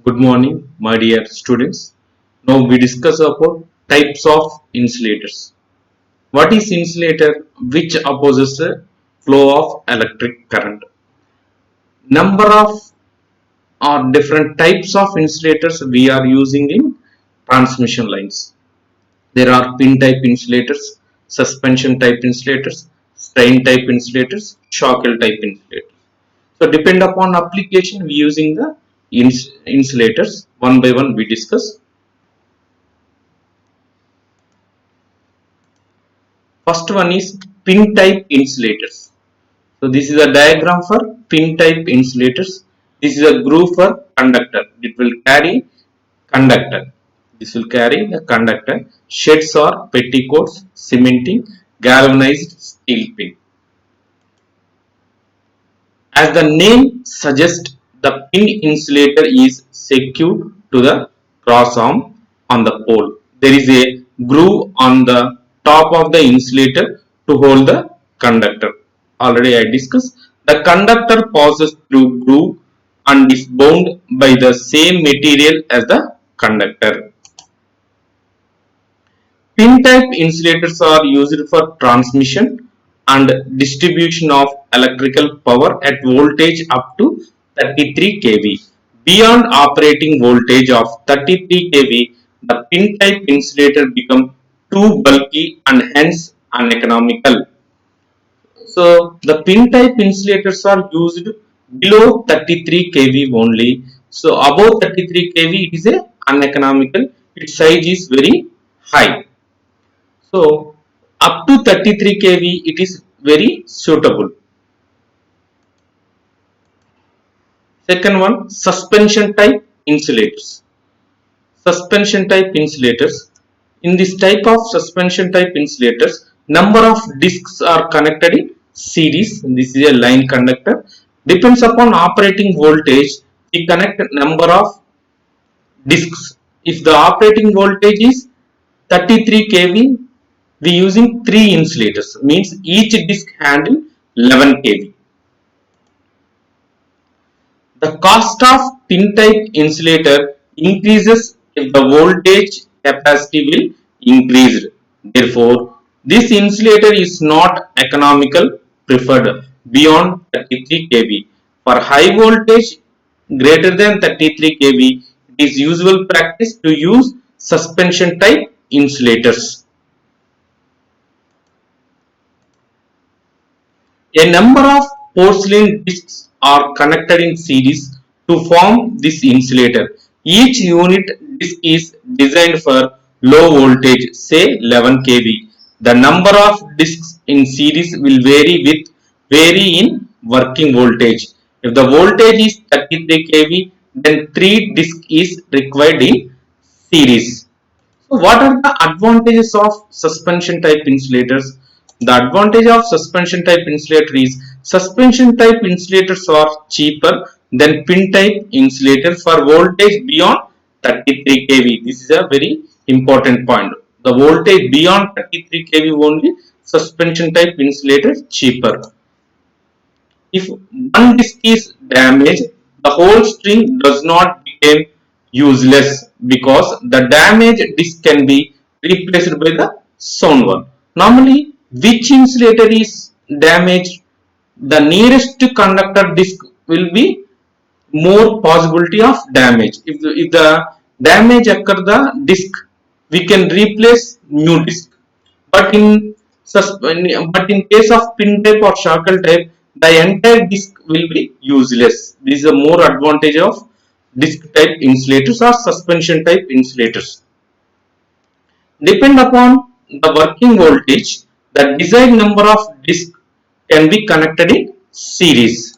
Good morning, my dear students. Now we discuss about types of insulators. What is insulator? Which opposes the flow of electric current. Number of or different types of insulators we are using in transmission lines. There are pin type insulators, suspension type insulators, strain type insulators, Shockwell type insulators. So depend upon application we using the insulators. One by one we discuss. First one is pin type insulators. So this is a diagram for pin type insulators. This is a groove for conductor. It will carry conductor. This will carry the conductor. Sheds or petticoats, cementing, galvanized steel pin. As the name suggests, the pin insulator is secured to the cross arm on the pole. There is a groove on the top of the insulator to hold the conductor. Already I discussed. The conductor passes through groove and is bound by the same material as the conductor. Pin type insulators are used for transmission and distribution of electrical power at voltage up to 33 kV. Beyond operating voltage of 33 kV, the pin type insulator becomes too bulky and hence uneconomical. So the pin type insulators are used below 33 kV only. So above 33 kV it is a uneconomical. Its size is very high. So up to 33 kV it is very suitable. Second one, suspension type insulators. Suspension type insulators. In this type of suspension type insulators, number of discs are connected in series. This is a line conductor. Depends upon operating voltage, we connect number of discs. If the operating voltage is 33 kV, we using 3 insulators. Means each disc handle 11 kV. The cost of pin type insulator increases if the voltage capacity will increase. Therefore, this insulator is not economical preferred beyond 33 kV. For high voltage greater than 33 kV, it is usual practice to use suspension type insulators. A number of porcelain discs are connected in series to form this insulator. Each unit disc is designed for low voltage, say 11 kV. The number of discs in series will vary in working voltage. If the voltage is 33 kV, then 3 discs is required in series. So what are the advantages of suspension type insulators? The advantage of suspension type insulator is suspension type insulators are cheaper than pin type insulator for voltage beyond 33 kV. This is a very important point. The voltage beyond 33 kV only suspension type insulator cheaper. If one disc is damaged, the whole string does not become useless because the damaged disc can be replaced by the sound one. Normally, which insulator is damaged, the nearest conductor disc will be more possibility of damage. If the damage occur the disc, we can replace new disc. But in case of pin type or shackle type, the entire disc will be useless. This is a more advantage of disc type insulators or suspension type insulators. Depend upon the working voltage, the desired number of discs can be connected in series.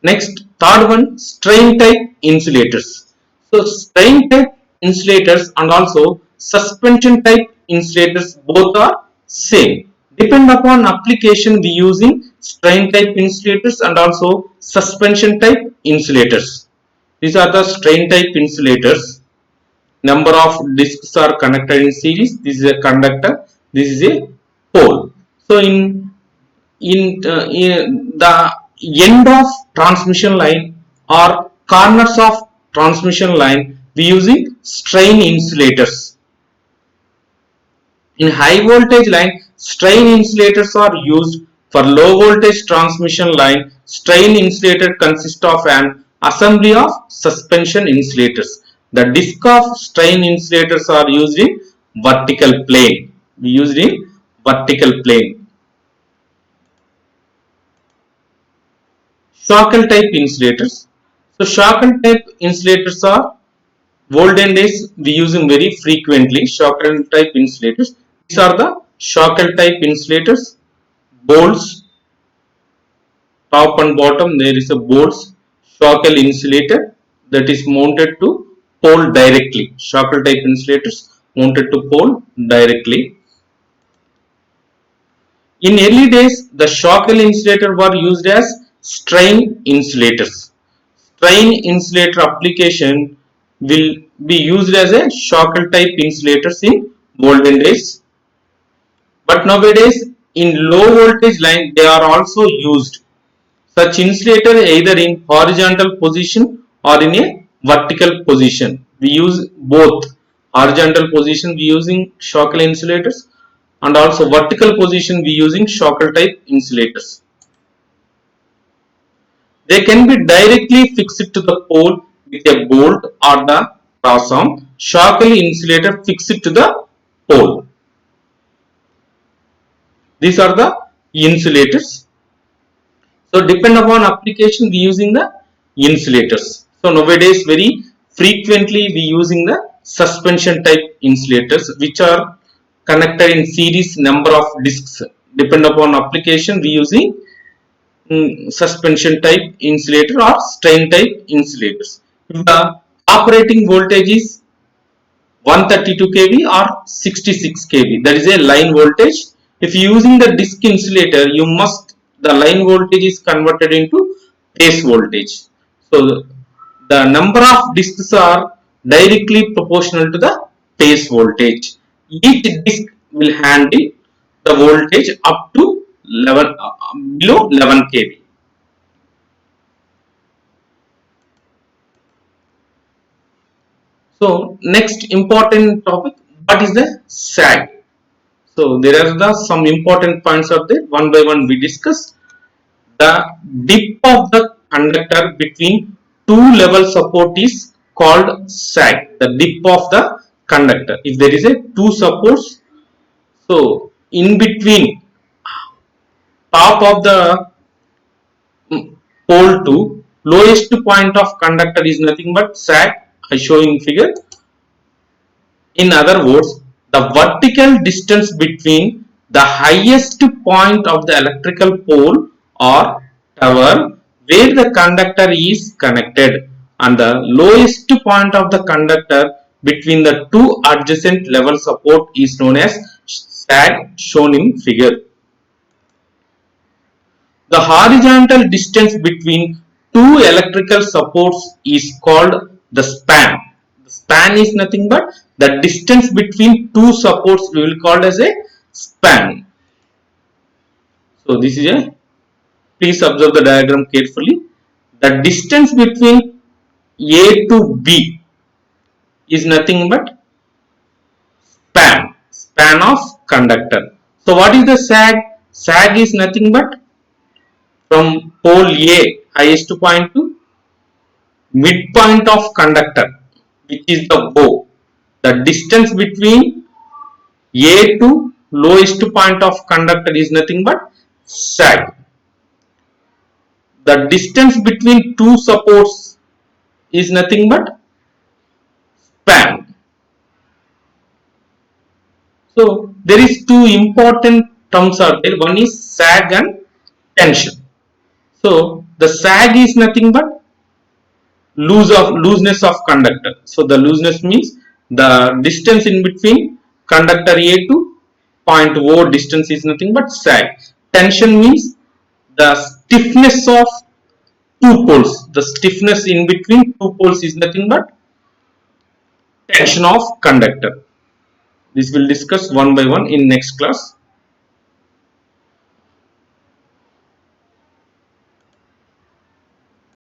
Next, third one, strain type insulators. So strain type insulators and also suspension type insulators both are same. Depend upon application we using strain type insulators and also suspension type insulators. These are the strain type insulators. Number of discs are connected in series. This is a conductor. This is a pole. So in the end of transmission line or corners of transmission line, we using strain insulators. In high voltage line, strain insulators are used. For low voltage transmission line, strain insulator consists of an assembly of suspension insulators. The disc of strain insulators are used in vertical plane. Used in vertical plane. Shackle type insulators. So shackle type insulators are olden days we use them very frequently. Shackle type insulators. These are the shackle type insulators. Bolts, top and bottom there is a bolts. Shackle insulator that is mounted to pole directly. Shackle type insulators mounted to pole directly. In early days, the shackle insulator were used as strain insulators. Strain insulator application will be used as a shackle type insulators in olden days. But nowadays, in low voltage line, they are also used. Such insulator either in horizontal position or in a vertical position. We use both. Horizontal position we using shackle insulators, and also vertical position we using shackle type insulators. They can be directly fixed to the pole with a bolt or the cross arm. Shackle insulator fixed to the pole. These are the insulators. So depend upon application we using the insulators. So nowadays very frequently we using the suspension type insulators, which are connected in series number of discs. Depend upon application we using suspension type insulator or strain type insulators. If the operating voltage is 132 kV or 66 kV, that is a line voltage. If using the disc insulator, you must the line voltage is converted into phase voltage. So the number of discs are directly proportional to the phase voltage. Each disc will handle the voltage up to 11 below 11 kV. So next important topic, what is the sag? So there are some important points of there. One by one we discuss. The dip of the conductor between two level support is called sag. The dip of the conductor. If there is a two supports, so in between top of the pole to lowest point of conductor is nothing but sag. I show in figure. In other words, the vertical distance between the highest point of the electrical pole or tower where the conductor is connected and the lowest point of the conductor between the two adjacent level support is known as sag, shown in figure. The horizontal distance between two electrical supports is called the span. The span is nothing but the distance between two supports we will call as a span. So this is a, please observe the diagram carefully. The distance between A to B is nothing but span of conductor. So what is the sag? Sag is nothing but from pole A highest point to midpoint of conductor, which is the O. The distance between A to lowest point of conductor is nothing but sag. The distance between two supports is nothing but span. So there is two important terms are there. One is sag and tension. So the sag is nothing but looseness of conductor. So the looseness means the distance in between conductor A to point O distance is nothing but sag. Tension means the stiffness of two poles. The stiffness in between two poles is nothing but tension of conductor. This will discuss one by one in next class.